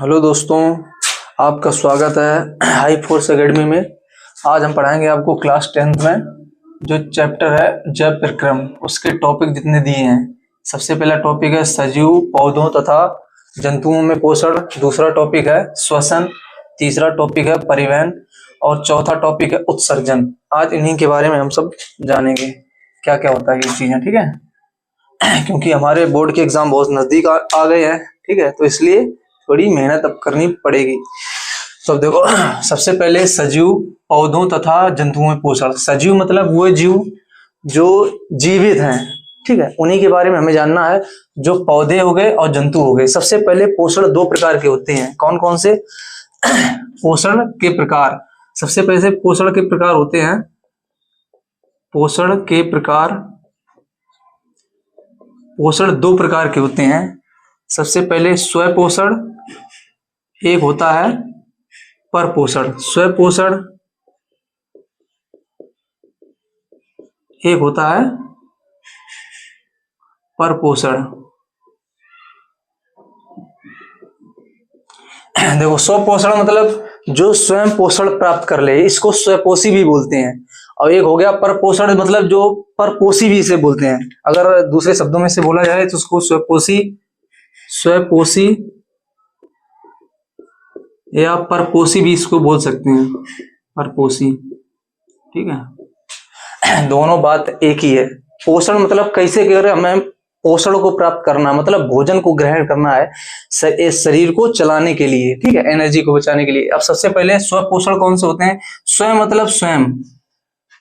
Hello दोस्तों, आपका स्वागत है हाई फोर्स एकेडमी में। आज हम पढ़ाएंगे आपको क्लास 10th में जो चैप्टर है जैव प्रक्रम, उसके टॉपिक जितने दिए हैं। सबसे पहला टॉपिक है सजीव पौधों तथा जंतुओं में पोषण, दूसरा टॉपिक है श्वसन, तीसरा टॉपिक है परिवहन और चौथा टॉपिक है उत्सर्जन। आज इन्हीं के बारे में हम सब जानेंगे क्या क्या होता है ये चीजें, ठीक है। क्योंकि हमारे बोर्ड के एग्जाम बहुत नजदीक आ गए हैं, ठीक है, तो इसलिए थोड़ी मेहनत अब करनी पड़ेगी। तो देखो, सबसे पहले सजीव पौधों तथा जंतुओं में पोषण। सजीव मतलब वो जीव जो जीवित हैं, ठीक है, उन्हीं के बारे में हमें जानना है। जो पौधे हो गए और जंतु हो गए। सबसे पहले पोषण दो प्रकार के होते हैं। कौन कौन से? पोषण के प्रकार। सबसे पहले पोषण के प्रकार होते हैं, पोषण के प्रकार, पोषण दो प्रकार के होते हैं। सबसे पहले स्वपोषण, एक होता है परपोषण। स्वपोषण एक होता है परपोषण। देखो, स्वपोषण मतलब जो स्वयं पोषण प्राप्त कर ले, इसको स्वपोषी भी बोलते हैं। और एक हो गया परपोषण, मतलब जो परपोषी भी इसे बोलते हैं। अगर दूसरे शब्दों में से बोला जाए तो उसको स्वपोषी, स्वपोषी या परपोषी भी इसको बोल सकते हैं, परपोषी, ठीक है। दोनों बात एक ही है। पोषण मतलब कैसे कर हमें पोषण को प्राप्त करना, मतलब भोजन को ग्रहण करना है इस शरीर को चलाने के लिए, ठीक है, एनर्जी को बचाने के लिए। अब सबसे पहले स्वपोषण कौन से होते हैं? स्वयं मतलब स्वयं,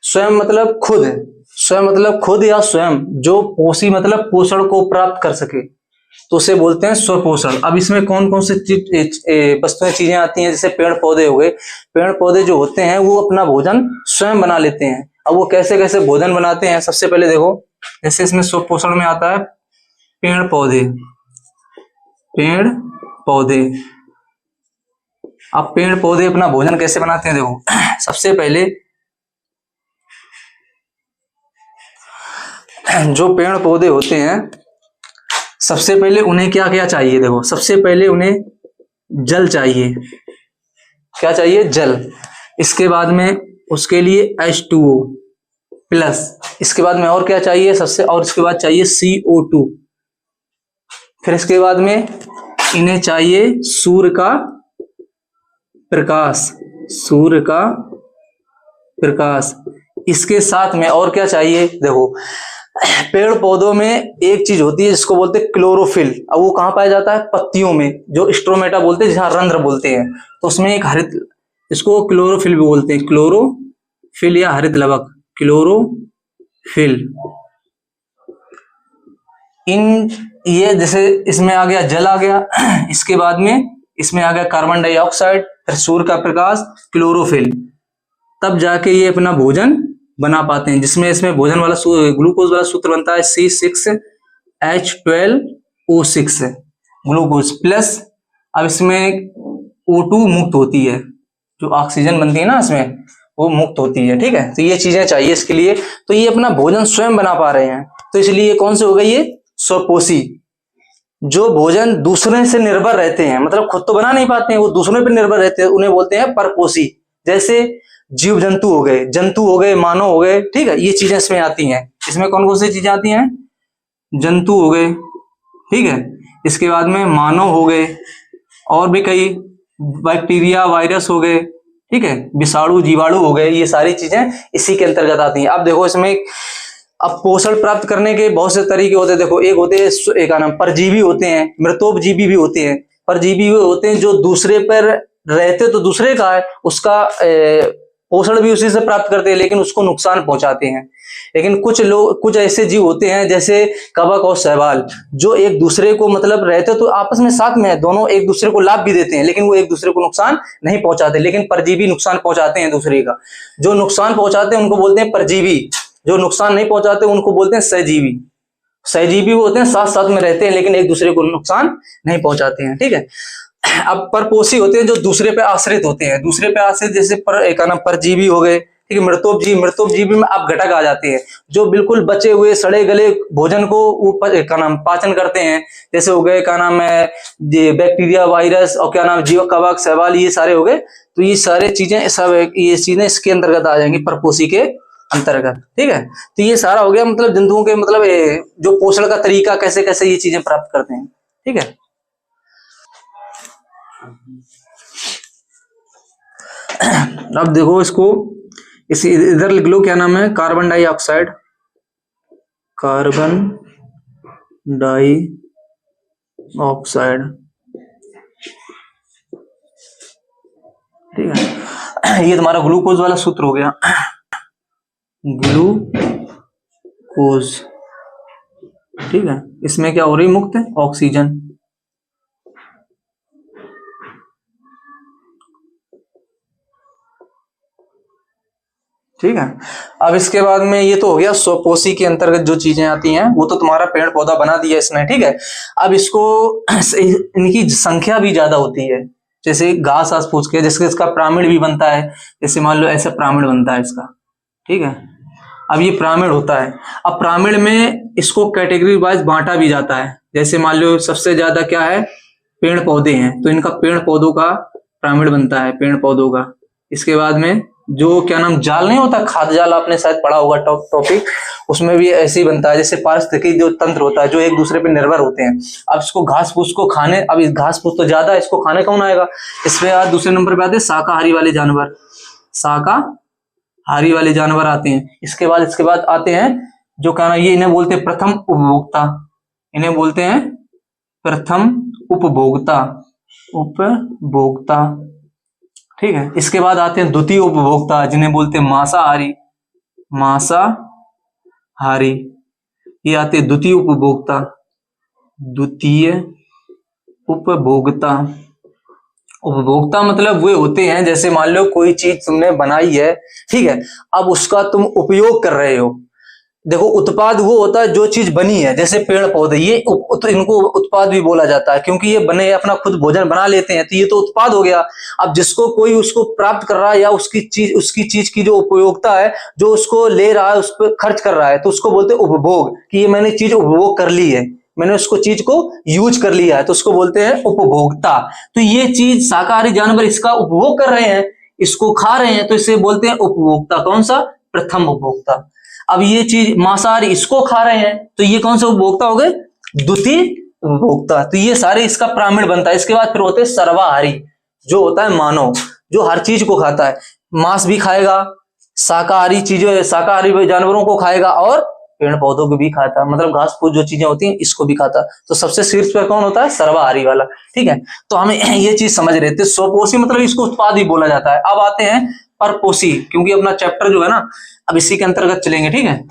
स्वयं मतलब खुद, स्वयं मतलब खुद या स्वयं, जो पोषी मतलब पोषण को प्राप्त कर सके, तो उसे बोलते हैं स्वपोषण। अब इसमें कौन कौन से वस्तुएं, चीजें आती हैं? जैसे पेड़ पौधे हो गए। पेड़ पौधे जो होते हैं वो अपना भोजन स्वयं बना लेते हैं। अब वो कैसे कैसे भोजन बनाते हैं? सबसे पहले देखो, जैसे इसमें स्वपोषण में आता है पेड़ पौधे, पेड़ पौधे। अब पेड़ पौधे अपना भोजन कैसे बनाते हैं? देखो, सबसे पहले जो पेड़ पौधे होते हैं, सबसे पहले उन्हें क्या क्या चाहिए? देखो, सबसे पहले उन्हें जल चाहिए। क्या चाहिए? जल। इसके बाद में उसके लिए H2O प्लस। इसके बाद में और क्या चाहिए? और इसके बाद चाहिए CO2। फिर इसके बाद में इन्हें चाहिए सूर्य का प्रकाश, सूर्य का प्रकाश। इसके साथ में और क्या चाहिए? देखो, पेड़ पौधों में एक चीज होती है जिसको बोलते हैं क्लोरोफिल। अब वो कहां पाया जाता है? पत्तियों में, जो स्ट्रोमेटा बोलते हैं, जहां रंध्र बोलते हैं। तो उसमें एक हरित, इसको क्लोरोफिल भी बोलते हैं, क्लोरोफिल या हरित लवक, क्लोरोफिल। इन ये जैसे इसमें आ गया जल आ गया, इसके बाद में इसमें आ गया कार्बन डाइऑक्साइड, फिर सूर्य का प्रकाश, क्लोरोफिल। तब जाके ये अपना भोजन बना पाते हैं, जिसमें इसमें भोजन वाला ग्लूकोज वाला सूत्र बनता है C6H12O6, ग्लूकोज प्लस। अब इसमें O2 मुक्त होती है, जो ऑक्सीजन बनती है ना इसमें, वो मुक्त होती है, ठीक है। तो ये चीजें चाहिए इसके लिए। तो ये अपना भोजन स्वयं बना पा रहे हैं, तो इसलिए कौन से हो गए? ये स्वपोषी। जो भोजन दूसरे से निर्भर रहते हैं, मतलब खुद तो बना नहीं पाते हैं, वो दूसरे पर निर्भर रहते हैं, उन्हें बोलते हैं परपोषी। जैसे जीव जंतु हो गए, जंतु हो गए, मानव हो गए, ठीक है, ये चीजें इसमें आती हैं। इसमें कौन कौन सी चीजें आती हैं? जंतु हो गए, ठीक है, इसके बाद में मानव हो गए, और भी कई बैक्टीरिया, वायरस हो गए, ठीक है, विषाणु, जीवाणु हो गए। ये सारी चीजें इसी के अंतर्गत आती हैं। अब देखो, इसमें अब पोषण प्राप्त करने के बहुत से तरीके होते हैं। देखो, एक होते हैं, एक नाम परजीवी होते हैं, मृतोपजीवी भी होते हैं। परजीवी होते हैं जो दूसरे पर रहते तो दूसरे का है, उसका पोषण भी उसी से प्राप्त करते हैं, लेकिन उसको नुकसान पहुंचाते हैं। लेकिन कुछ ऐसे जीव होते हैं जैसे कवक और शैवाल, जो एक दूसरे को, मतलब रहते तो आपस में साथ में है, दोनों एक दूसरे को लाभ भी देते हैं, लेकिन वो एक दूसरे को नुकसान नहीं पहुंचाते। लेकिन परजीवी नुकसान पहुंचाते हैं दूसरे का। जो नुकसान पहुंचाते हैं उनको बोलते हैं परजीवी, जो नुकसान नहीं पहुंचाते उनको बोलते हैं सहजीवी। सहजीवी वो होते हैं, साथ साथ में रहते हैं, लेकिन एक दूसरे को नुकसान नहीं पहुंचाते हैं, ठीक है। अब परपोषी होते हैं जो दूसरे पे आश्रित होते हैं, दूसरे पे आश्रित, जैसे एक नाम परजीवी हो गए, ठीक है। मृतोपजीवी में अब घटक आ जाते हैं जो बिल्कुल बचे हुए सड़े गले भोजन को ऊपर क्या नाम पाचन करते हैं, जैसे हो गए क्या नाम है ये बैक्टीरिया, वायरस और क्या नाम जीव, कवक, शैवाल, ये सारे हो गए। तो ये सारे चीजें सब ये चीजें इसके अंतर्गत आ जाएंगी, परपोषी के अंतर्गत, ठीक है। तो ये सारा हो गया मतलब जंतुओं के मतलब जो पोषण का तरीका कैसे कैसे ये चीजें प्राप्त करते हैं, ठीक है। अब देखो इसको इस इधर लिख लो, क्या नाम है, कार्बन डाइऑक्साइड, कार्बन डाइऑक्साइड, ठीक है। ये तुम्हारा ग्लूकोज वाला सूत्र हो गया, ग्लूकोज, ठीक है। इसमें क्या हो रही मुक्त है ऑक्सीजन, ठीक है। अब इसके बाद में ये तो हो गया स्वपोषी के अंतर्गत जो चीजें आती हैं, वो तो तुम्हारा पेड़ पौधा बना दिया इसने, ठीक है। अब इसको इनकी संख्या भी ज्यादा होती है, जैसे घास आस फूस के, जिसके इसका प्रामीण भी बनता है, जैसे मान लो ऐसा प्रामीण बनता है इसका, ठीक है। अब ये प्रामीण होता है, अब प्रामीण में इसको कैटेगरी वाइज बांटा भी जाता है, जैसे मान लो सबसे ज्यादा क्या है पेड़ पौधे हैं, तो इनका पेड़ पौधों का प्रामीण बनता है, पेड़ पौधों का। इसके बाद में जो क्या नाम जाल नहीं होता, खाद्य जाल, आपने शायद पढ़ा होगा टॉपिक, उसमें भी ऐसे ही बनता है, जैसे पारिस्थितिकी जो तंत्र होता है जो एक दूसरे पे निर्भर होते हैं। अब इसको घास फूस को खाने, अब इस घास फूस तो ज्यादा है, इसको खाने कौन आएगा, इसमें आज दूसरे नंबर पे आते हैं शाकाहारी वाले जानवर, शाकाहारी वाले जानवर आते हैं। इसके बाद आते हैं जो क्या नाम, ये इन्हें बोलते हैं प्रथम उपभोक्ता, इन्हें बोलते हैं प्रथम उपभोक्ता, ठीक है। इसके बाद आते हैं द्वितीय उपभोक्ता, जिन्हें बोलते हैं मांसाहारी, ये आते हैं द्वितीय उपभोक्ता मतलब वे होते हैं, जैसे मान लो कोई चीज तुमने बनाई है, ठीक है, अब उसका तुम उपयोग कर रहे हो। देखो उत्पाद वो होता है जो चीज बनी है, जैसे पेड़ पौधे, ये तो इनको उत्पाद भी बोला जाता है, क्योंकि ये बने अपना खुद भोजन बना लेते हैं, तो ये तो उत्पाद हो गया। अब जिसको कोई उसको प्राप्त कर रहा है, या उसकी चीज की जो उपयोगिता है, जो उसको ले रहा है, उस पर खर्च कर रहा है, तो उसको बोलते हैं उपभोग, कि ये मैंने चीज उपभोग कर ली है, मैंने उसको चीज को यूज कर लिया है, तो उसको बोलते हैं उपभोक्ता। तो ये चीज शाकाहारी जानवर इसका उपभोग कर रहे हैं, इसको खा रहे हैं, तो इसे बोलते हैं उपभोक्ता। कौन सा, प्रथम उपभोक्ता। अब ये चीज मांसाहारी इसको खा रहे हैं, तो ये कौन सा उपभोक्ता हो गए, द्वितीय उपभोक्ता। तो ये सारे इसका प्रामीण बनता है। इसके बाद फिर होते हैं सर्वाहारी, जो होता है मानव, जो हर चीज को खाता है, मांस भी खाएगा, शाकाहारी चीजों, शाकाहारी जानवरों को खाएगा, और पेड़ पौधों को भी खाता, मतलब घास फूस जो चीजें होती हैं इसको भी खाता। तो सबसे शीर्ष पर कौन होता है, सर्वाहारी वाला, ठीक है। तो हमें ये चीज समझ रहे थे, स्वपोषी मतलब इसको उत्पाद भी बोला जाता है। अब आते हैं परपोषी, क्योंकि अपना चैप्टर जो है ना अब इसी के अंतर्गत चलेंगे, ठीक है।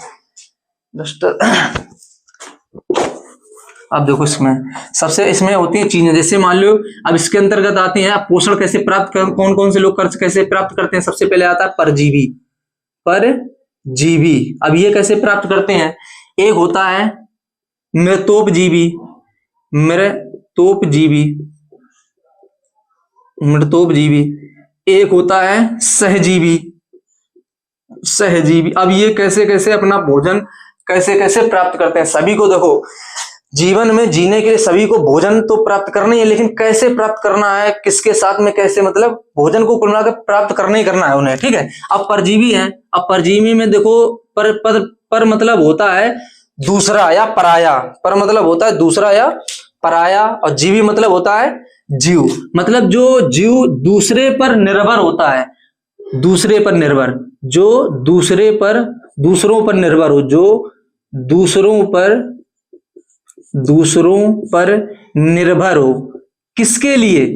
अब देखो इसमें होती है चीजें, जैसे मान लो अब इसके अंतर्गत आते हैं पोषण कैसे प्राप्त कर, कौन कौन से लोग कैसे प्राप्त करते हैं। सबसे पहले आता है परजीवी। अब ये कैसे प्राप्त करते हैं, एक होता है मृतोपजीवी, एक होता है सहजीवी। अब ये कैसे कैसे अपना भोजन कैसे कैसे प्राप्त करते हैं। सभी को देखो जीवन में जीने के लिए सभी को भोजन तो प्राप्त करना ही है, लेकिन कैसे प्राप्त करना है, किसके साथ में कैसे, मतलब भोजन को कुल मिलाकर प्राप्त करना ही करना है उन्हें, ठीक है। अब परजीवी है, अब परजीवी में देखो पर मतलब होता है दूसरा या पराया, पर मतलब होता है दूसरा या पराया, और जीवी मतलब होता है जीव, मतलब जो जीव दूसरे पर निर्भर होता है, दूसरों पर निर्भर हो, जो दूसरों पर निर्भर हो, किसके लिए,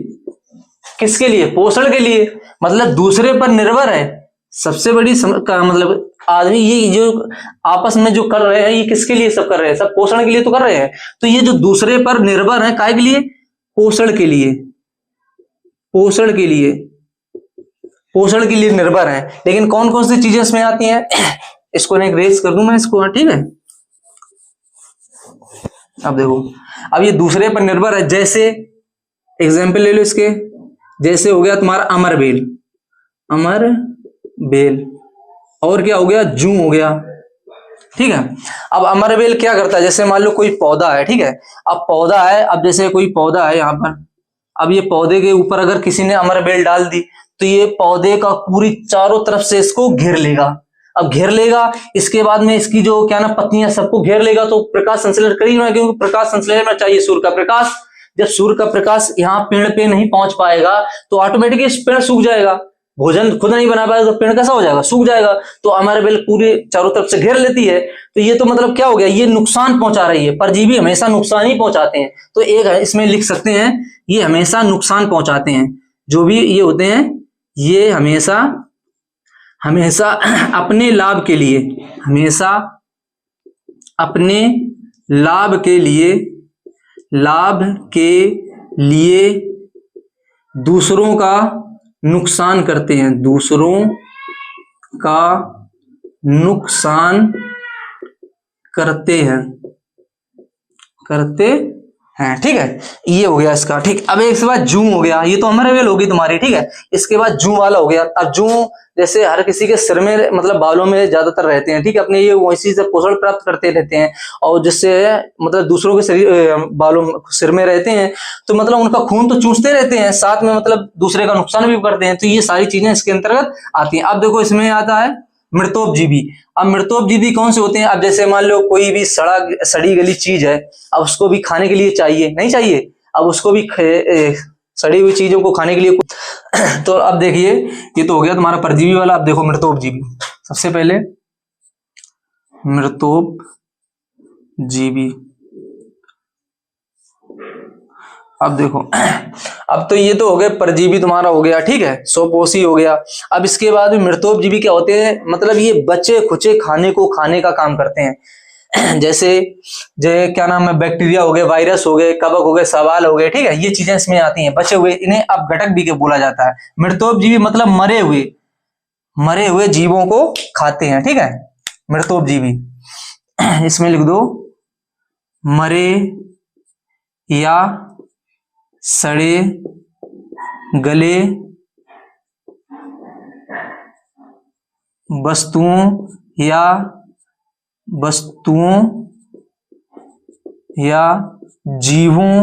पोषण के लिए, मतलब दूसरे पर निर्भर है। सबसे बड़ी मतलब आदमी ये जो आपस में जो कर रहे हैं, ये किसके लिए सब कर रहे हैं, सब पोषण के लिए तो कर रहे हैं। तो ये जो दूसरे पर निर्भर है, काहे के लिए, पोषण के लिए निर्भर है। लेकिन कौन कौन सी चीजें इसमें आती हैं, इसको एक रेस कर दूं मैं इसको, ठीक है। अब देखो, अब ये दूसरे पर निर्भर है, जैसे एग्जाम्पल ले लो इसके, जैसे हो गया तुम्हारा अमर बेल, और क्या हो गया, जू हो गया। ठीक है, अब अमरबेल क्या करता है, जैसे मान लो कोई पौधा है, ठीक है, अब पौधा है, अब जैसे कोई पौधा है यहाँ पर, अब ये पौधे के ऊपर अगर किसी ने अमरबेल डाल दी तो ये पौधे का पूरी चारों तरफ से इसको घेर लेगा। अब घेर लेगा, इसके बाद में इसकी जो क्या ना पत्तियां सबको घेर लेगा, तो प्रकाश संश्लेषण कर ही ना, क्योंकि प्रकाश संश्लेषण में चाहिए सूर्य का प्रकाश। जब सूर्य का प्रकाश यहाँ पेड़ पे नहीं पहुंच पाएगा तो ऑटोमेटिकली पेड़ सूख जाएगा, भोजन खुद नहीं बना पाएगा तो पेड़ कैसा हो जाएगा, सूख जाएगा। तो अमरबेल पूरे चारों तरफ से घेर लेती है, तो ये तो मतलब क्या हो गया, ये नुकसान पहुंचा रही है। परजीवी हमेशा नुकसान ही पहुंचाते हैं, तो एक इसमें लिख सकते हैं, ये हमेशा नुकसान पहुंचाते हैं। जो भी ये होते हैं ये हमेशा हमेशा अपने लाभ के लिए, हमेशा अपने लाभ के लिए दूसरों का नुकसान करते हैं, दूसरों का नुकसान करते हैं, ठीक है, ये हो गया इसका। ठीक, अब एक बाद जू हो गया, ये तो अमरबेल होगी तुम्हारी, ठीक है। इसके बाद जू वाला हो गया। अब जू जैसे हर किसी के सिर में मतलब बालों में ज्यादातर रहते हैं, ठीक है, अपने ये वैसी से पोषण प्राप्त करते रहते हैं, और जिससे मतलब दूसरों के शरीर बालों सिर में रहते हैं, तो मतलब उनका खून तो चूसते रहते हैं, साथ में मतलब दूसरे का नुकसान भी करते हैं। तो ये सारी चीजें इसके अंतर्गत आती हैं। अब देखो इसमें आता है मृतोपजीवी। अब मृतोपजीवी कौन से होते हैं, अब जैसे मान लो कोई भी सड़ी गली चीज है, अब उसको भी खाने के लिए चाहिए, नहीं चाहिए, अब उसको भी सड़ी हुई चीजों को खाने के लिए तो अब देखिए ये तो हो गया तुम्हारा परजीवी वाला। अब देखो मृतोपजीवी, सबसे पहले मृतोपजीवी। अब देखो अब तो ये तो हो गए परजीवी तुम्हारा हो गया, ठीक है, स्वपोषी हो गया। अब इसके बाद मृतोपजीवी क्या होते हैं, मतलब ये बचे खुचे खाने का काम करते हैं। जैसे क्या नाम है, बैक्टीरिया हो गए, वायरस हो गए, कवक हो गए, सवाल हो गए, ठीक है, ये चीजें इसमें आती हैं, बचे हुए, इन्हें अब घटक भी के बोला जाता है। मृतोपजीवी मतलब मरे हुए जीवों को खाते हैं, ठीक है, मृतोपजीवी। इसमें लिख दो मरे या सड़े गले वस्तुओं या जीवों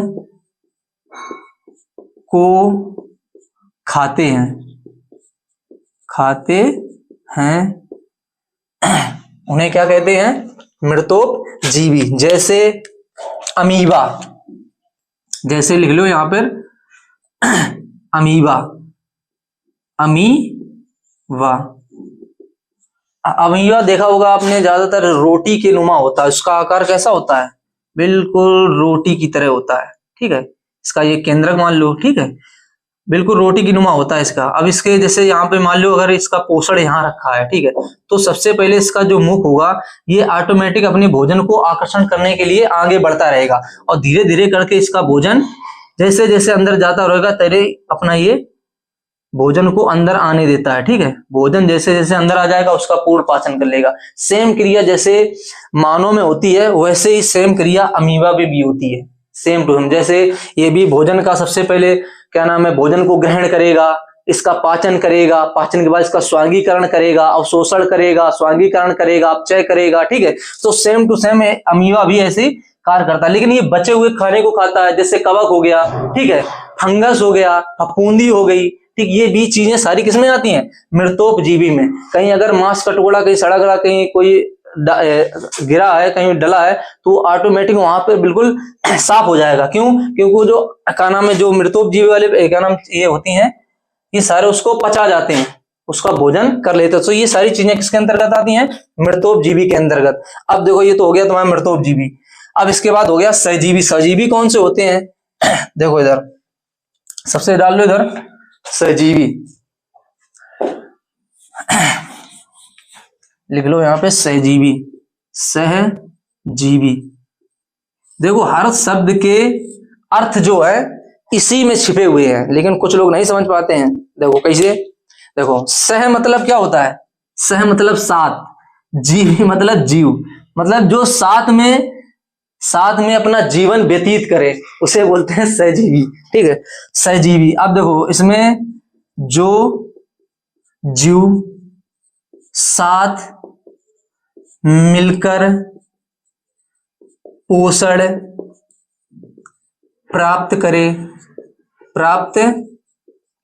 को खाते हैं उन्हें क्या कहते हैं, मृतोपजीवी। जैसे अमीबा, जैसे लिख लो यहां पर अमीबा देखा होगा आपने, ज्यादातर रोटी के नुमा होता है, उसका आकार कैसा होता है, बिल्कुल रोटी की तरह होता है, ठीक है, इसका ये केंद्रक मान लो, ठीक है, बिल्कुल रोटी की नुमा होता है इसका। अब इसके जैसे यहाँ पे मान लो अगर इसका पोषण यहाँ रखा है, ठीक है, तो सबसे पहले इसका जो मुख होगा ये ऑटोमेटिक अपने भोजन को आकर्षण करने के लिए आगे बढ़ता रहेगा, और धीरे धीरे करके इसका भोजन जैसे जैसे अंदर जाता रहेगा तेरे अपना ये भोजन को अंदर आने देता है, ठीक है, भोजन जैसे जैसे अंदर आ जाएगा उसका पूर्ण पाचन कर लेगा। सेम क्रिया जैसे मानव में होती है वैसे ही सेम क्रिया अमीबा में भी होती है, सेम टू सेम। जैसे ये भी भोजन का सबसे पहले क्या नाम है, भोजन को ग्रहण करेगा, इसका पाचन करेगा, पाचन के बाद इसका स्वांगीकरण करेगा, अवशोषण करेगा, स्वांगीकरण करेगा, अपचय करेगा, ठीक है। तो सेम टू सेम अमीबा भी ऐसे कार्य करता है, लेकिन ये बचे हुए खाने को खाता है, जैसे कवक हो गया, ठीक है, फंगस हो गया, फफूंदी हो गई, ठीक, ये भी चीजें सारी किसमें आती हैं, मृतोपजीवी में। कहीं अगर मांस का टुकड़ा कहीं सड़ा गला कहीं कोई गिरा है, कहीं डला है, तो ऑटोमेटिक वहां पे बिल्कुल साफ हो जाएगा। क्यों, क्योंकि जो क्या नाम है, जो मृतोपजीवी वाले क्या नाम ये होती हैं, ये सारे उसको पचा जाते हैं, उसका भोजन कर लेते हैं। तो ये सारी चीजें किसके अंतर्गत आती हैं, मृतोपजीवी के अंतर्गत। अब देखो ये तो हो गया तुम्हारा मृतोपजीवी। अब इसके बाद हो गया सहजीवी। सहजीवी कौन से होते हैं, देखो इधर सबसे डाल लो इधर सहजीवी, लिख लो यहां पे सहजीवी। सहजीवी देखो हर शब्द के अर्थ जो है इसी में छिपे हुए हैं, लेकिन कुछ लोग नहीं समझ पाते हैं। देखो कैसे, देखो सह मतलब क्या होता है, सह मतलब साथ, जीवी मतलब जीव, मतलब जो साथ में अपना जीवन व्यतीत करे उसे बोलते हैं सहजीवी, ठीक है, सहजीवी। अब देखो इसमें जो जीव साथ मिलकर पोषण प्राप्त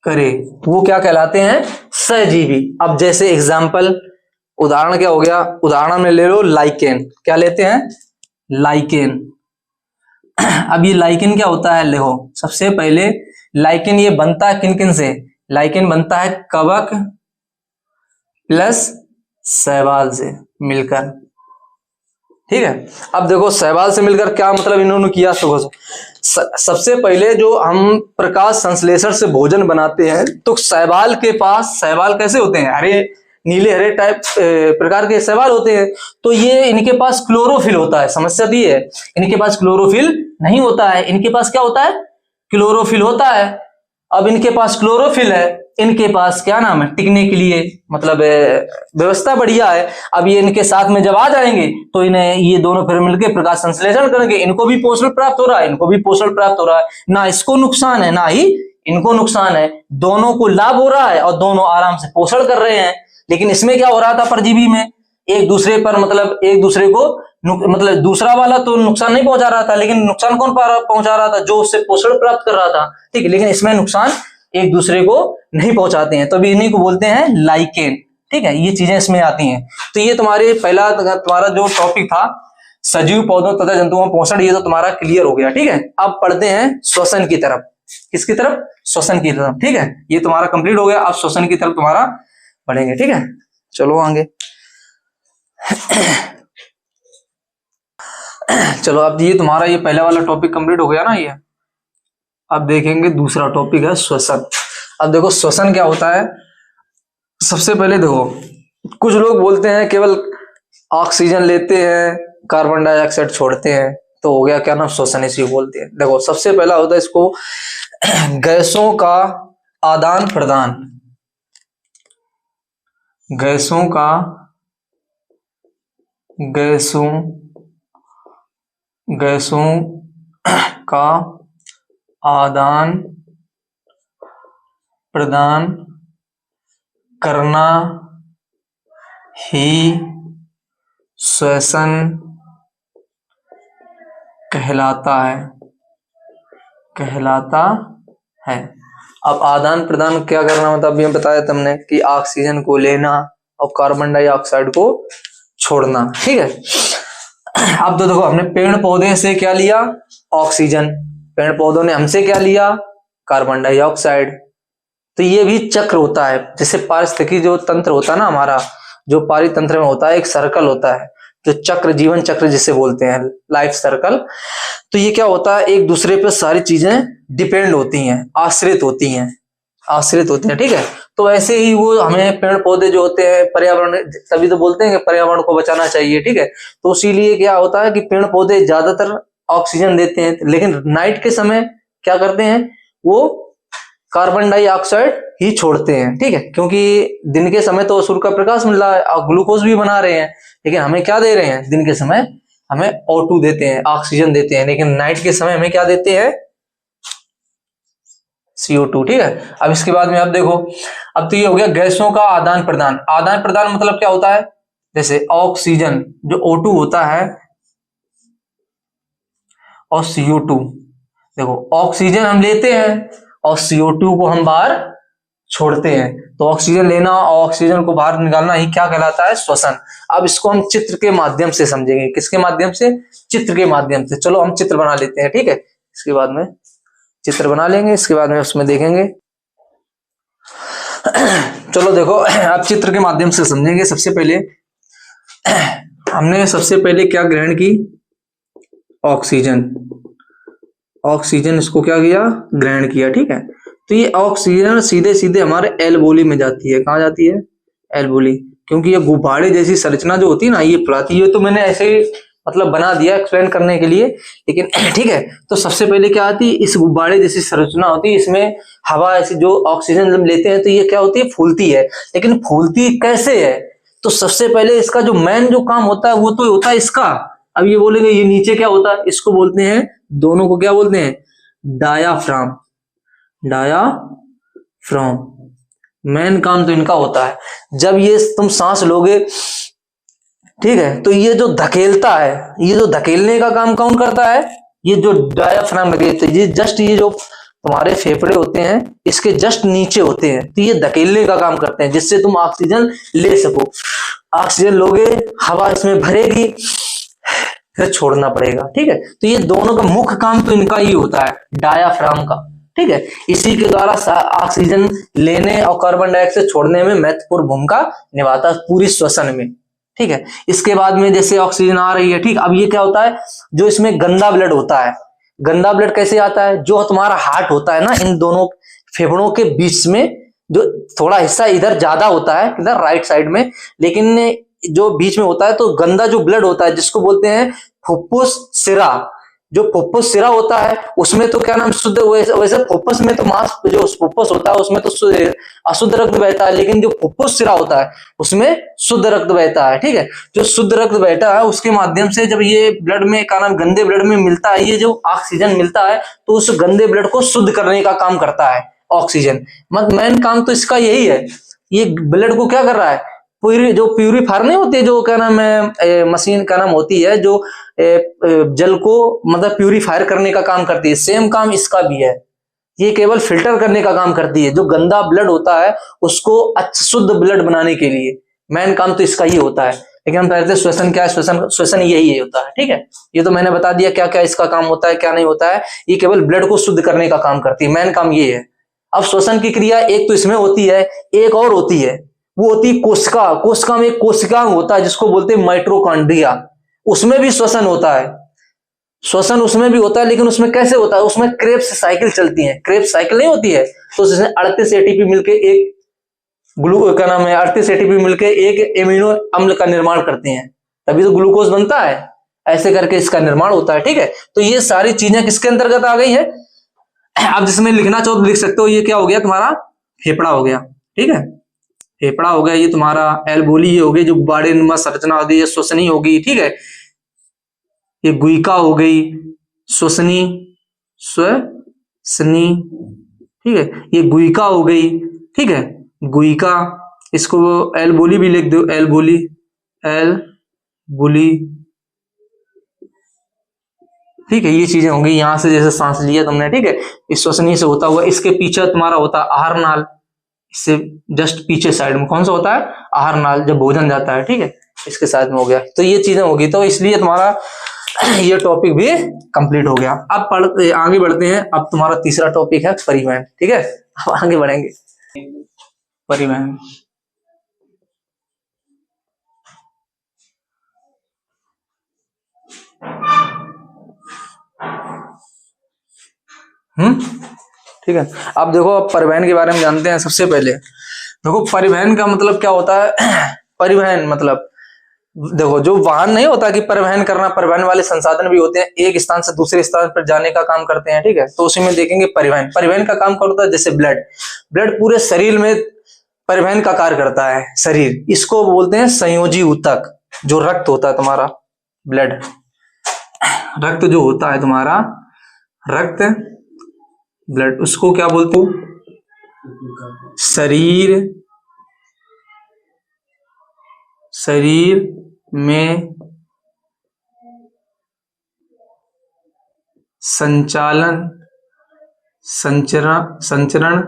करे वो क्या कहलाते हैं? सहजीवी। अब जैसे एग्जाम्पल, उदाहरण क्या हो गया? उदाहरण में ले लो लाइकेन। क्या लेते हैं? लाइकेन। अब ये लाइकेन क्या होता है? देखो, सबसे पहले लाइकेन ये बनता है किन किन से? लाइकेन बनता है कवक प्लस शैवाल से मिलकर। ठीक है। अब देखो शैवाल से मिलकर क्या मतलब इन्होंने किया? सबसे पहले जो हम प्रकाश संश्लेषण से भोजन बनाते हैं तो शैवाल के पास, शैवाल कैसे होते हैं? हरे नीले हरे टाइप प्रकार के शैवाल होते हैं। तो ये इनके पास क्लोरोफिल होता है। समस्या दी है, इनके पास क्लोरोफिल नहीं होता है। इनके पास क्या होता है? क्लोरोफिल होता है। अब इनके पास क्लोरोफिल है, इनके पास क्या नाम है? टिकने के लिए मतलब व्यवस्था बढ़िया है। अब ये इनके साथ में जब आ जाएंगे तो इन्हें ये दोनों फिर मिलकर प्रकाश संश्लेषण करेंगे। इनको भी पोषण प्राप्त हो रहा है, इनको भी पोषण प्राप्त हो रहा है। ना इसको नुकसान है ना ही इनको नुकसान है। दोनों को लाभ हो रहा है और दोनों आराम से पोषण कर रहे हैं। लेकिन इसमें क्या हो रहा था? परजीवी में एक दूसरे पर मतलब एक दूसरे को मतलब दूसरा वाला तो नुकसान नहीं पहुंचा रहा था, लेकिन नुकसान कौन पहुंचा रहा था? जो उससे पोषण प्राप्त कर रहा था। ठीक है, लेकिन इसमें नुकसान एक दूसरे को नहीं पहुंचाते हैं, तो अभी इन्हीं को बोलते हैं लाइकेन। ठीक है, ये चीजें इसमें आती हैं। तो ये तुम्हारे पहला तुम्हारा जो टॉपिक था सजीव पौधों तथा जंतुओं में पोषण, ये तो तुम्हारा क्लियर हो गया। ठीक है, अब पढ़ते हैं श्वसन की तरफ। किसकी तरफ? श्वसन की तरफ। ठीक है, ये तुम्हारा कंप्लीट हो गया। अब श्वसन की तरफ तुम्हारा पढ़ेंगे। ठीक है, चलो आगे। चलो, अब ये तुम्हारा ये पहला वाला टॉपिक कंप्लीट हो गया ना ये। अब देखेंगे दूसरा टॉपिक है श्वसन। अब देखो श्वसन क्या होता है। सबसे पहले देखो, कुछ लोग बोलते हैं केवल ऑक्सीजन लेते हैं, कार्बन डाइऑक्साइड छोड़ते हैं, तो हो गया क्या नाम? श्वसन, इसी बोलते हैं। देखो सबसे पहला होता है इसको गैसों का आदान प्रदान। गैसों का आदान प्रदान करना ही श्वसन कहलाता है। अब आदान प्रदान क्या करना मतलब ये बताया तुमने कि ऑक्सीजन को लेना और कार्बन डाइऑक्साइड को छोड़ना। ठीक है, अब तो देखो हमने पेड़ पौधे से क्या लिया? ऑक्सीजन। पेड़ पौधों ने हमसे क्या लिया? Carbon dioxide. तो ये भी चक्र होता है। जैसे पारिस्थितिकी जो तंत्र होता है ना हमारा, जो पारितंत्र में होता है, एक सर्कल होता है जो चक्र, जीवन चक्र जिसे बोलते हैं, लाइफ सर्कल। तो ये क्या होता है? एक दूसरे पे सारी चीजें डिपेंड होती हैं, आश्रित होती हैं। ठीक है, तो ऐसे ही वो हमें पेड़ पौधे जो होते हैं, पर्यावरण, तभी तो बोलते हैं कि पर्यावरण को बचाना चाहिए। ठीक है, तो इसीलिए क्या होता है कि पेड़ पौधे ज्यादातर ऑक्सीजन देते हैं, लेकिन नाइट के समय क्या करते हैं? वो कार्बन डाइऑक्साइड ही छोड़ते हैं। ठीक है, क्योंकि दिन के समय तो सूर्य का प्रकाश मिल रहा है और ग्लूकोज भी बना रहे हैं, लेकिन हमें क्या दे रहे हैं? दिन के समय हमें O2 देते हैं, ऑक्सीजन देते हैं, लेकिन नाइट के समय हमें क्या देते हैं? CO2। ठीक है, अब इसके बाद में अब देखो, अब तो ये हो गया गैसों का आदान प्रदान। आदान प्रदान मतलब क्या होता है? जैसे ऑक्सीजन जो O2 होता है और CO2। देखो ऑक्सीजन हम लेते हैं और CO2 को हम बाहर छोड़ते हैं, तो ऑक्सीजन लेना और ऑक्सीजन को बाहर निकालना ही क्या कहलाता है? श्वसन। अब इसको हम चित्र के माध्यम से समझेंगे। किसके माध्यम से? चित्र के माध्यम से। चलो हम चित्र बना लेते हैं। ठीक है, इसके बाद में चित्र बना लेंगे, इसके बाद में उसमें देखेंगे। चलो देखो, अब चित्र के माध्यम से समझेंगे। सबसे पहले हमने सबसे पहले क्या ग्रहण की? ऑक्सीजन। इसको क्या किया? ग्रहण किया। ठीक है, तो ये ऑक्सीजन सीधे सीधे हमारे एल्वोली में जाती है। कहाँ जाती है? एल्वोली। क्योंकि ये गुब्बारे जैसी संरचना जो होती है ना, ये फैलाती है। तो मैंने ऐसे ही मतलब बना दिया एक्सप्लेन करने के लिए, लेकिन ठीक है। तो सबसे पहले क्या आती है? इस गुब्बारे जैसी संरचना होती है, इसमें हवा ऐसी जो ऑक्सीजन जब लेते हैं तो ये क्या होती है? फूलती है। लेकिन फूलती कैसे है? तो सबसे पहले इसका जो मेन जो काम होता है वो तो होता है इसका। अब ये बोलेंगे ये नीचे क्या होता है? इसको बोलते हैं, दोनों को क्या बोलते हैं? डायाफ्राम। मेन काम तो इनका होता है, जब ये तुम सांस लोगे, ठीक है, तो ये जो धकेलता है, ये जो धकेलने का काम कौन करता है, ये जो डायाफ्राम लगे, तो ये जस्ट ये जो तुम्हारे फेफड़े होते हैं इसके जस्ट नीचे होते हैं, तो ये धकेलने का काम करते हैं जिससे तुम ऑक्सीजन ले सको। ऑक्सीजन लोगे, हवा इसमें भरेगी, फिर छोड़ना पड़ेगा, ठीक है। तो ये दोनों का मुख्य काम तो इनका ही होता है, डायाफ्राम का, ठीक है। इसी के द्वारा ऑक्सीजन लेने और कार्बन डाइऑक्साइड छोड़ने में महत्वपूर्ण भूमिका निभाता है, पूरी श्वसन में, ठीक है। इसके बाद में जैसे ऑक्सीजन आ रही है, ठीक, अब ये क्या होता है, जो इसमें गंदा ब्लड होता है, गंदा ब्लड कैसे आता है, जो तुम्हारा हार्ट होता है ना, इन दोनों फेफड़ों के बीच में जो थोड़ा हिस्सा इधर ज्यादा होता है, इधर राइट साइड में, लेकिन जो बीच में होता है, तो गंदा जो ब्लड होता है जिसको बोलते हैं फुफ्फुस सिरा, जो फुफ्फुस सिरा होता है उसमें तो क्या नाम शुद्ध, वैसे फुफ्फुस में तो मांस, जो फुफ्फुस होता है उसमें तो अशुद्ध रक्त बहता है, लेकिन जो फुफ्फुस सिरा होता है उसमें शुद्ध रक्त बहता है, ठीक है। जो शुद्ध रक्त बहता है उसके माध्यम से जब ये ब्लड में क्या नाम गंदे ब्लड में मिलता है, ये जो ऑक्सीजन मिलता है, तो उस गंदे ब्लड को शुद्ध करने का काम करता है ऑक्सीजन। मेन काम तो इसका यही है, ये ब्लड को क्या कर रहा है, जो प्यूरीफायर नहीं होती है, जो क्या नाम है मशीन का नाम होती है, जो जल को मतलब प्यूरीफायर करने का काम करती है, सेम काम इसका भी है। ये केवल फिल्टर करने का काम करती है, जो गंदा ब्लड होता है उसको अच्छा शुद्ध ब्लड बनाने के लिए, मेन काम तो इसका ही होता है। लेकिन हम कहते हैं श्वसन क्या है, श्वसन श्वसन यही होता है, ठीक है। ये तो मैंने बता दिया क्या क्या इसका काम होता है, क्या नहीं होता है। ये केवल ब्लड को शुद्ध करने का काम करती है, मेन काम ये है। अब श्वसन की क्रिया एक तो इसमें होती है, एक और होती है, वो होती है कोशिका। कोशिका में एक कोशिकांग होता है जिसको बोलते हैं माइटोकॉन्ड्रिया, उसमें भी श्वसन होता है। श्वसन उसमें भी होता है, लेकिन उसमें कैसे होता है, उसमें क्रेब्स साइकिल चलती है, क्रेब्स साइकिल नहीं होती है, तो उसमें 38 एटीपी मिलके एक क्या नाम है, 38 एटीपी मिलके एक एमिनो अम्ल का निर्माण करते हैं, तभी तो ग्लूकोज बनता है। ऐसे करके इसका निर्माण होता है, ठीक है। तो ये सारी चीजें किसके अंतर्गत आ गई है, आप जिसमें लिखना चाहो तो लिख सकते हो। ये क्या हो गया तुम्हारा, फेफड़ा हो गया, ठीक है, फेफड़ा हो गया। ये तुम्हारा एल्वोली ये हो गई, जो गुब्बारे नुमा संरचना होती है, श्वसनी होगी, ठीक है। ये गुइका हो गई, श्वसनी, श्वसनी, ठीक है। ये गुइका हो गई, ठीक है, गुइका, इसको एल्वोली भी लिख दो, एल्वोली, एल्वोली, ठीक है। ये चीजें होंगी, यहां से जैसे सांस लिया तुमने, ठीक है, इस श्वसनी से होता हुआ, इसके पीछे तुम्हारा होता है आहार नाल, इससे जस्ट पीछे साइड में कौन सा होता है, आहार नाल, जब भोजन जाता है, ठीक है, इसके साथ में हो गया। तो ये चीजें होगी, तो इसलिए तुम्हारा ये टॉपिक भी कंप्लीट हो गया। अब आगे बढ़ते हैं। अब तुम्हारा तीसरा टॉपिक है परिवहन, ठीक है, अब आगे बढ़ेंगे। परिवहन, ठीक है। अब देखो, अब परिवहन के बारे में जानते हैं। सबसे पहले देखो परिवहन का मतलब क्या होता है। परिवहन मतलब देखो, जो वाहन नहीं होता कि परिवहन करना, परिवहन वाले संसाधन भी होते हैं, एक स्थान से दूसरे स्थान पर जाने का काम करते हैं, ठीक है। तो उसी में देखेंगे परिवहन, परिवहन का काम करता है जैसे ब्लड, ब्लड पूरे शरीर में परिवहन का कार्य करता है, शरीर, इसको बोलते हैं संयोजी ऊतक। जो रक्त होता है तुम्हारा, ब्लड, रक्त जो होता है तुम्हारा, रक्त, ब्लड, उसको क्या बोलते हो, शरीर, शरीर में संचालन, संचरण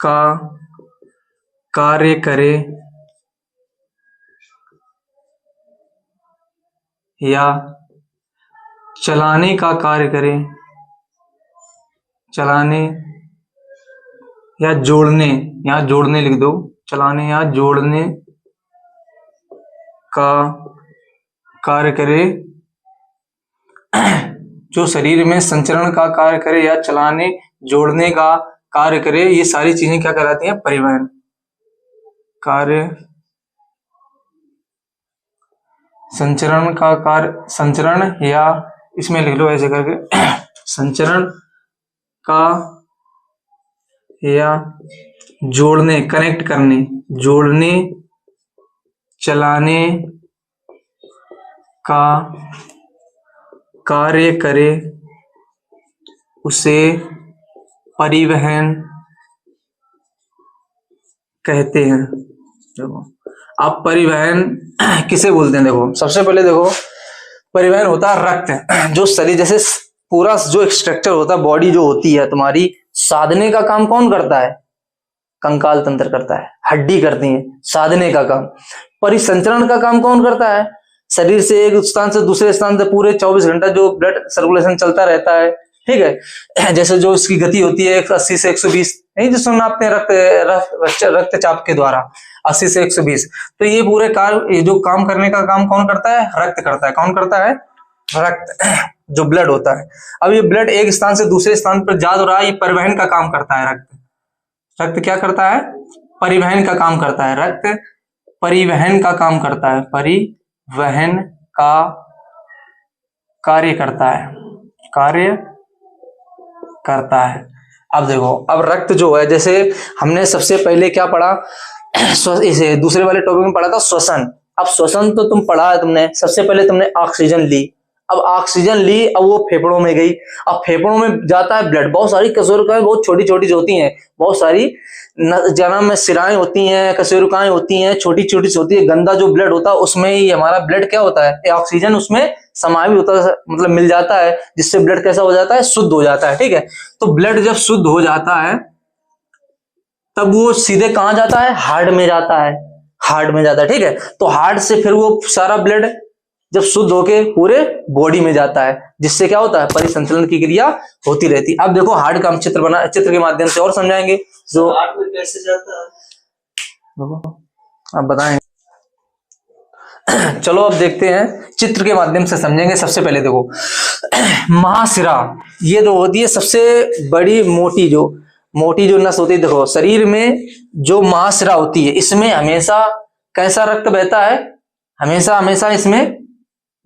का कार्य करे या चलाने का कार्य करे, चलाने या जोड़ने, यहां जोड़ने लिख दो, चलाने या जोड़ने का कार्य करे, जो शरीर में संचरण का कार्य करे या चलाने जोड़ने का कार्य करे, ये सारी चीजें क्या कहलाती हैं, परिवहन कार्य। संचरण का कार्य, संचरण या इसमें लिख लो ऐसे करके, संचरण का या जोड़ने, कनेक्ट करने, जोड़ने, चलाने का कार्य करे, उसे परिवहन कहते हैं। देखो आप परिवहन किसे बोलते हैं, देखो सबसे पहले देखो परिवहन होता है रक्त, जो शरीर जैसे पूरा जो स्ट्रक्चर होता है, बॉडी जो होती है तुम्हारी, साधने का काम कौन करता है, कंकाल तंत्र करता है, हड्डी करती है साधने का काम। परिसंचरण का काम कौन करता है, शरीर से एक स्थान से दूसरे स्थान से पूरे 24 घंटा जो ब्लड सर्कुलेशन चलता रहता है, ठीक है। जैसे जो इसकी गति होती है 80 से 120, नहीं जिसको नापते हैं रक्तचाप के द्वारा, 80 से 120। तो ये पूरे कार्य, ये जो काम करने का काम कौन करता है, रक्त करता है। कौन करता है, रक्त, जो ब्लड होता है। अब ये ब्लड एक स्थान से दूसरे स्थान पर जा रहा है, ये परिवहन का काम करता है। रक्त क्या करता है, परिवहन का काम करता है। रक्त परिवहन का काम करता है, परिवहन का कार्य करता है, कार्य करता है। अब देखो, अब रक्त जो है, जैसे हमने सबसे पहले क्या पढ़ा, इसे दूसरे वाले टॉपिक में पढ़ा था श्वसन। अब श्वसन तो तुम पढ़ा है तुमने, सबसे पहले तुमने ऑक्सीजन ली, अब ऑक्सीजन ली, अब वो फेफड़ों में गई, अब फेफड़ों में जाता है ब्लड, बहुत सारी कशेरुकाएं बहुत छोटी छोटी होती हैं, बहुत सारी जन्म में सिराएं होती हैं, कशेरुकाएं होती हैं, छोटी छोटी होती है। गंदा जो ब्लड होता है उसमें ही हमारा ब्लड क्या होता है, ऑक्सीजन उसमें समावित होता है, मतलब मिल जाता है, जिससे ब्लड कैसा हो जाता है, शुद्ध हो जाता है, ठीक है। तो ब्लड जब शुद्ध हो जाता है तब वो सीधे कहां जाता है, हार्ट में जाता है, हार्ट में जाता है, ठीक है। तो हार्ट से फिर वो सारा ब्लड जब शुद्ध होके पूरे बॉडी में जाता है, जिससे क्या होता है, परिसंचलन की क्रिया होती रहती है। अब देखो हार्ट का हम चित्र के माध्यम से और समझाएंगे। जो हार्ट में कैसे जाता है अब बताएंगे। चलो अब देखते हैं, चित्र के माध्यम से समझेंगे। सबसे पहले देखो महाशिरा, ये जो होती है सबसे बड़ी मोटी जो नस होती है। देखो शरीर में जो महाशिरा होती है, इसमें हमेशा कैसा रक्त बहता है, हमेशा हमेशा इसमें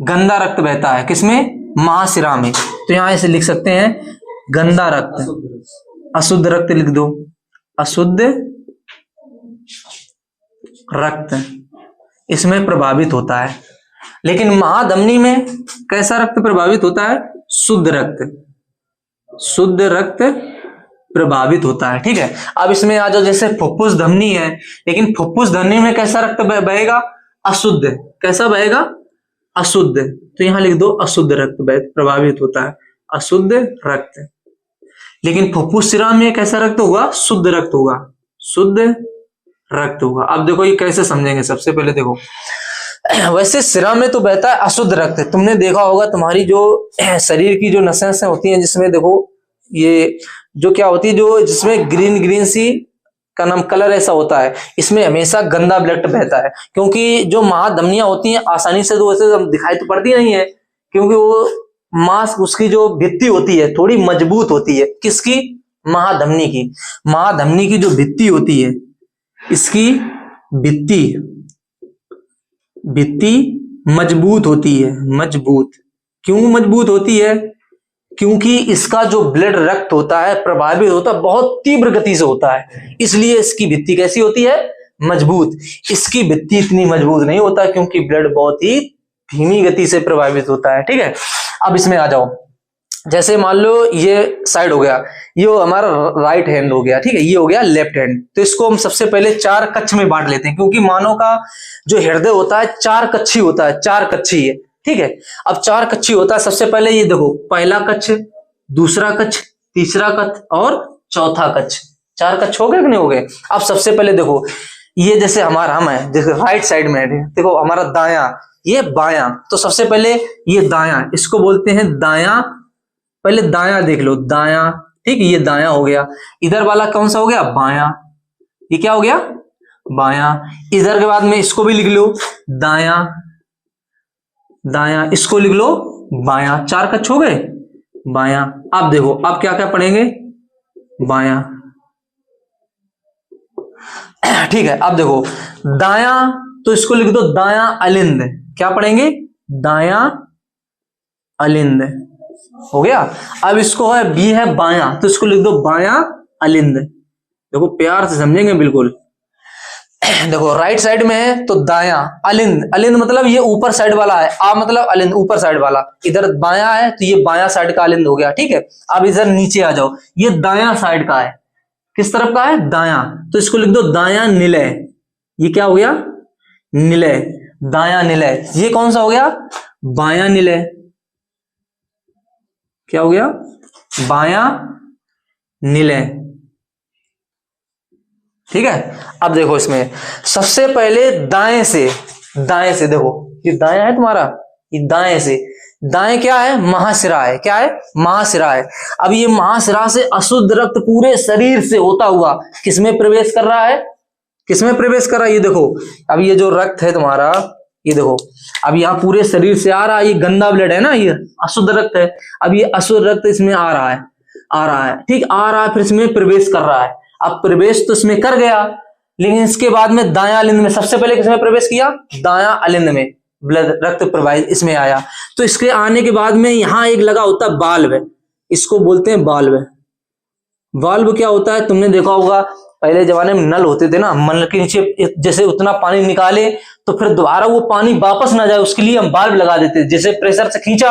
गंदा रक्त बहता है। किसमें, महाशिरा में। तो यहां इसे लिख सकते हैं गंदा रक्त, अशुद्ध रक्त लिख दो, अशुद्ध रक्त इसमें प्रभावित होता है। लेकिन महाधमनी में कैसा रक्त प्रभावित होता है, शुद्ध रक्त, शुद्ध रक्त प्रभावित होता है, ठीक है। अब इसमें आ जाओ, जैसे फुफ्फुस धमनी है, लेकिन फुफ्फुस धमनी में कैसा रक्त बहेगा, अशुद्ध। कैसा बहेगा, अशुद्ध। तो यहां लिख दो अशुद्ध रक्त प्रभावित होता है, अशुद्ध रक्त। लेकिन फुफ्फुस शिरा में कैसा रक्त होगा, शुद्ध रक्त होगा, शुद्ध रक्त होगा। अब देखो ये कैसे समझेंगे। सबसे पहले देखो, वैसे शिरा में तो बहता है अशुद्ध रक्त। तुमने देखा होगा तुम्हारी जो शरीर की जो नसें होती हैं, जिसमें देखो ये जो क्या होती है, जो जिसमें ग्रीन ग्रीन सी का नाम कलर ऐसा होता है, इसमें हमेशा गंदा ब्लड बहता है। क्योंकि जो महाधमनियां होती हैं आसानी से तो वैसे दिखाई तो पड़ती नहीं है, क्योंकि वो मांस, उसकी जो भित्ति होती है थोड़ी मजबूत होती है। किसकी, महाधमनी की। महाधमनी की जो भित्ति होती है, इसकी भित्ति मजबूत होती है। मजबूत क्यों मजबूत होती है, क्योंकि इसका जो ब्लड रक्त होता है प्रभावित होता है, बहुत तीव्र गति से होता है, इसलिए इसकी भित्ति कैसी होती है, मजबूत। इसकी भित्ति इतनी मजबूत नहीं होता, क्योंकि ब्लड बहुत ही धीमी गति से प्रभावित होता है, ठीक है। अब इसमें आ जाओ, जैसे मान लो ये साइड हो गया, ये हमारा राइट हैंड हो गया, ठीक है, ये हो गया लेफ्ट हैंड। तो इसको हम सबसे पहले 4 कक्ष में बांट लेते हैं, क्योंकि मानव का जो हृदय होता है 4 कक्षी होता है, 4 कक्षी है, ठीक है। अब 4 कक्षी होता है। सबसे पहले ये देखो, पहला कक्ष, दूसरा कक्ष, तीसरा कक्ष और चौथा कक्ष। 4 कक्ष हो गए कि नहीं हो गए। अब सबसे पहले देखो, ये जैसे हमारा हम है, देखो राइट साइड में है, देखो हमारा दायां, ये बायां। तो सबसे पहले ये दायां, इसको बोलते हैं दायां। पहले दायां देख लो, दायां, ठीक है, ये दायां हो गया। इधर वाला कौन सा हो गया, बायां। ये क्या हो गया, बायां। इधर के बाद में इसको भी लिख लो, दायां, दायां, इसको लिख लो बायां। 4 कक्ष हो गए, बायां। अब देखो, अब क्या क्या पढ़ेंगे, बायां, ठीक है। अब देखो दायां, तो इसको लिख दो दायां अलिंद। क्या पढ़ेंगे, दायां अलिंद, हो गया। अब इसको है बी है बायां, तो इसको लिख दो बायां अलिंद। देखो प्यार से समझेंगे बिल्कुल। देखो राइट साइड में है तो दायां अलिंद, अलिंद मतलब ये ऊपर साइड वाला है, आ मतलब अलिंद ऊपर साइड वाला। इधर बायां है तो ये बायां साइड का अलिंद हो गया, ठीक है। अब इधर नीचे आ जाओ, ये दायां साइड का है, किस तरफ का है? दायां। तो इसको लिख दो दायां निलय। ये क्या हो गया? निलय, दायां निलय। ये कौन सा हो गया? बायां निलय। क्या हो गया? बायां निलय। ठीक है। अब देखो इसमें सबसे पहले दाएं से देखो, ये दायां है तुम्हारा, ये दाएं से, दाएं क्या है? महाशिरा है। क्या है? महाशिरा है। अब ये महाशिरा से अशुद्ध रक्त पूरे शरीर से होता हुआ किसमें प्रवेश कर रहा है? किसमें प्रवेश कर रहा है? ये देखो, अब ये जो रक्त है तुम्हारा, ये देखो, अब यहाँ पूरे शरीर से आ रहा है, ये गंदा ब्लड है ना, ये अशुद्ध रक्त है। अब ये अशुद्ध रक्त इसमें आ रहा है, ठीक, आ रहा है, फिर इसमें प्रवेश कर रहा है। अब प्रवेश तो इसमें कर गया, लेकिन इसके बाद में दायां अलिंद में सबसे पहले किसमें प्रवेश किया? दायां अलिंद में ब्लड, रक्त प्रवाहित इसमें आया। तो इसके आने के बाद में यहां एक लगा होता है बाल्ब, इसको बोलते हैं बाल्ब। वाल्व क्या होता है? तुमने देखा होगा पहले जमाने में नल होते थे ना, नल के नीचे जैसे उतना पानी निकाले तो फिर दोबारा वो पानी वापस ना जाए, उसके लिए हम वाल्व लगा देते थे। जैसे प्रेशर से खींचा,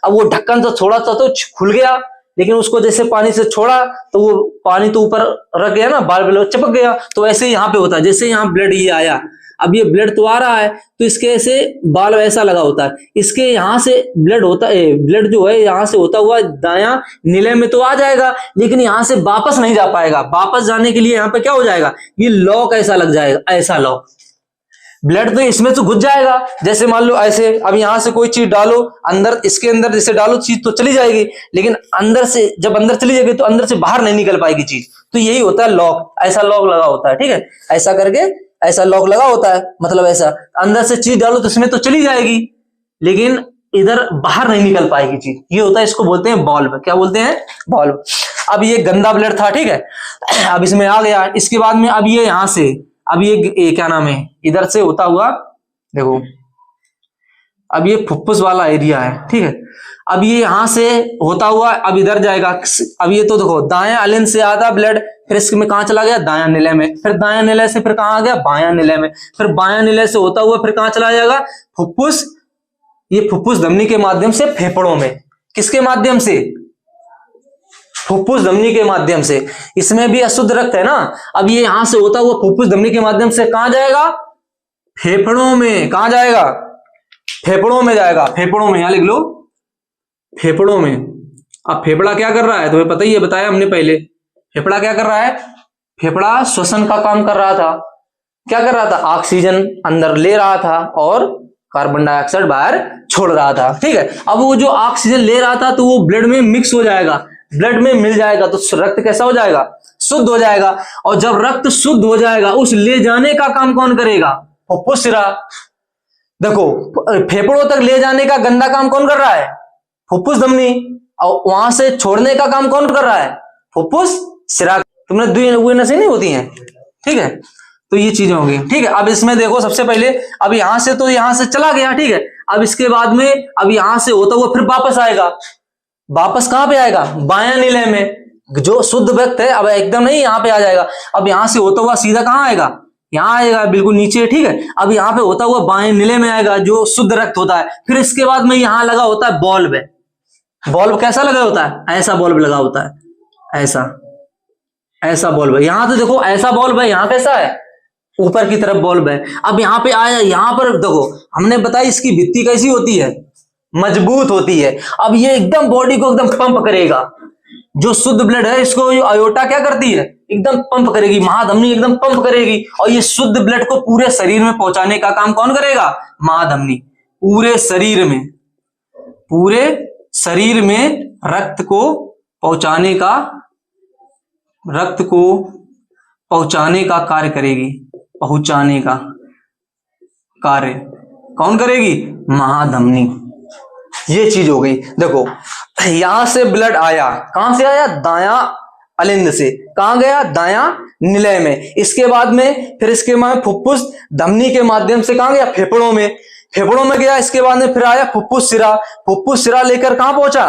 अब वो ढक्कन से छोड़ा था तो खुल गया, लेकिन उसको जैसे पानी से छोड़ा तो वो पानी तो ऊपर रख गया ना, वाल्व चिपक गया। तो ऐसे यहाँ पे होता है, जैसे यहाँ ब्लड ये आया, अब ये ब्लड तो आ रहा है, तो इसके ऐसे बाल्ब ऐसा लगा होता है, इसके यहां से ब्लड होता है, ब्लड जो है यहां से होता हुआ दायां निलय में तो आ जाएगा, लेकिन यहां से वापस नहीं जा पाएगा। वापस जाने के लिए यहाँ पे क्या हो जाएगा? ये लॉक ऐसा लग जाएगा, ऐसा लॉक। ब्लड तो इसमें तो घुस जाएगा, जैसे मान लो ऐसे, अब यहां से कोई चीज डालो अंदर, इसके अंदर जैसे डालो चीज तो चली जाएगी, लेकिन अंदर से जब अंदर चली जाएगी तो अंदर से बाहर नहीं निकल पाएगी चीज। तो यही होता है लॉक, ऐसा लॉक लगा होता है। ठीक है, ऐसा करके ऐसा लॉक लगा होता है, मतलब ऐसा अंदर से चीज डालो तो इसमें तो चली जाएगी, लेकिन इधर बाहर नहीं निकल पाएगी चीज। ये होता है, इसको बोलते हैं बॉल्व। क्या बोलते हैं? बॉल्व। अब ये गंदा ब्लड था, ठीक है, अब इसमें आ गया। इसके बाद में अब ये यहां से, अब ये क्या नाम है, इधर से होता हुआ, देखो अब ये फुफ्फुस वाला एरिया है, ठीक है, अब ये यहां से होता हुआ अब इधर जाएगा। अब ये तो देखो दायां अलिंद से आधा ब्लड, फिर इसमें कहां चला गया? दायां निलय में, फिर दायां निलय से फिर कहां आ गया? बायां निलय में, फिर बायां निलय से होता हुआ फिर कहां चला जाएगा? फुफ्फुस, ये फुफ्फुस धमनी के माध्यम से फेफड़ों में। किसके माध्यम से? फुफ्फुस धमनी के माध्यम से। इसमें भी अशुद्ध रक्त है ना, अब ये यहां से होता हुआ फुफ्फुस धमनी के माध्यम से कहां जाएगा? फेफड़ों में। कहां जाएगा? फेफड़ों में जाएगा। फेफड़ों में, यहां लिख लो, फेफड़ों में। अब फेफड़ा क्या कर रहा है? तुम्हें पता ही है, बताया हमने पहले। फेफड़ा क्या कर रहा है? फेफड़ा श्वसन का काम कर रहा था। क्या कर रहा था? ऑक्सीजन अंदर ले रहा था और कार्बन डाइऑक्साइड बाहर छोड़ रहा था। ठीक है, अब वो जो ऑक्सीजन ले रहा था तो वो ब्लड में मिक्स हो जाएगा, ब्लड में मिल जाएगा, तो रक्त कैसा हो जाएगा? शुद्ध हो जाएगा। और जब रक्त शुद्ध हो जाएगा, उस ले जाने का काम कौन करेगा? फुफ्फुस शिरा। देखो, फेफड़ों तक ले जाने का गंदा काम कौन कर रहा है? फुफ्फुस धमनी। और वहां से छोड़ने का काम कौन कर रहा है? फुफ्फुस शिरा। तुमने दुई नसें नहीं होती हैं, ठीक है, तो ये चीजें होंगी। ठीक है, अब इसमें देखो सबसे पहले, अब यहां से तो यहां से चला गया, ठीक है, अब इसके बाद में अब यहां से होता हुआ फिर वापस आएगा। वापस कहां पे आएगा? बायां निलय में। जो शुद्ध रक्त है अब एकदम नहीं यहां पे आ जाएगा, अब यहां से होता हुआ सीधा कहां आएगा? यहां आएगा, बिल्कुल नीचे। ठीक है, अब यहां पे होता हुआ बाएं निलय में आएगा, जो शुद्ध रक्त होता है। फिर इसके बाद में यहां लगा होता है बॉल्ब। बॉल्ब कैसा लगा होता है? ऐसा बॉल्ब लगा होता है, ऐसा बॉल्ब है। यहां तो देखो ऐसा बॉल्ब है, यहां कैसा है? ऊपर की तरफ बॉल्ब है। अब यहां पे आया, यहां पर देखो हमने बताया इसकी भित्ति कैसी होती है? मजबूत होती है। अब ये एकदम बॉडी को एकदम पंप करेगा, जो शुद्ध ब्लड है इसको अयोटा क्या करती है? एकदम पंप करेगी, महाधमनी एकदम पंप करेगी, और ये शुद्ध ब्लड को पूरे शरीर में पहुंचाने का काम कौन करेगा? महाधमनी। पूरे शरीर में रक्त को पहुंचाने का कार्य करेगी। पहुंचाने का कार्य कौन करेगी? महाधमनी। ये चीज हो गई। देखो यहां से ब्लड आया, कहां से आया? दायां अलिंद से। कहां गया? दायां निलय में। इसके बाद में फिर इसके बाद फुफ्फुस धमनी के माध्यम से कहां गया? फेफड़ों में। फेफड़ों में गया, इसके बाद में फिर आया फुफ्फुस शिरा। फुफ्फुस शिरा लेकर कहां पहुंचा?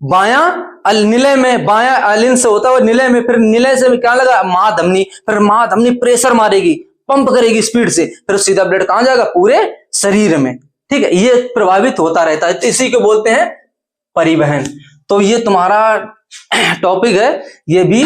बायां निलय में। बायां अलिंद से होता हुआ निलय में, फिर निलय से क्या लगा? महाधमनी। फिर महाधमनी प्रेशर मारेगी, पंप करेगी स्पीड से, फिर सीधा ब्लड कहां जाएगा? पूरे शरीर में। ठीक है, ये प्रभावित होता रहता है, तो इसी को बोलते हैं परिवहन। तो ये तुम्हारा टॉपिक है, ये भी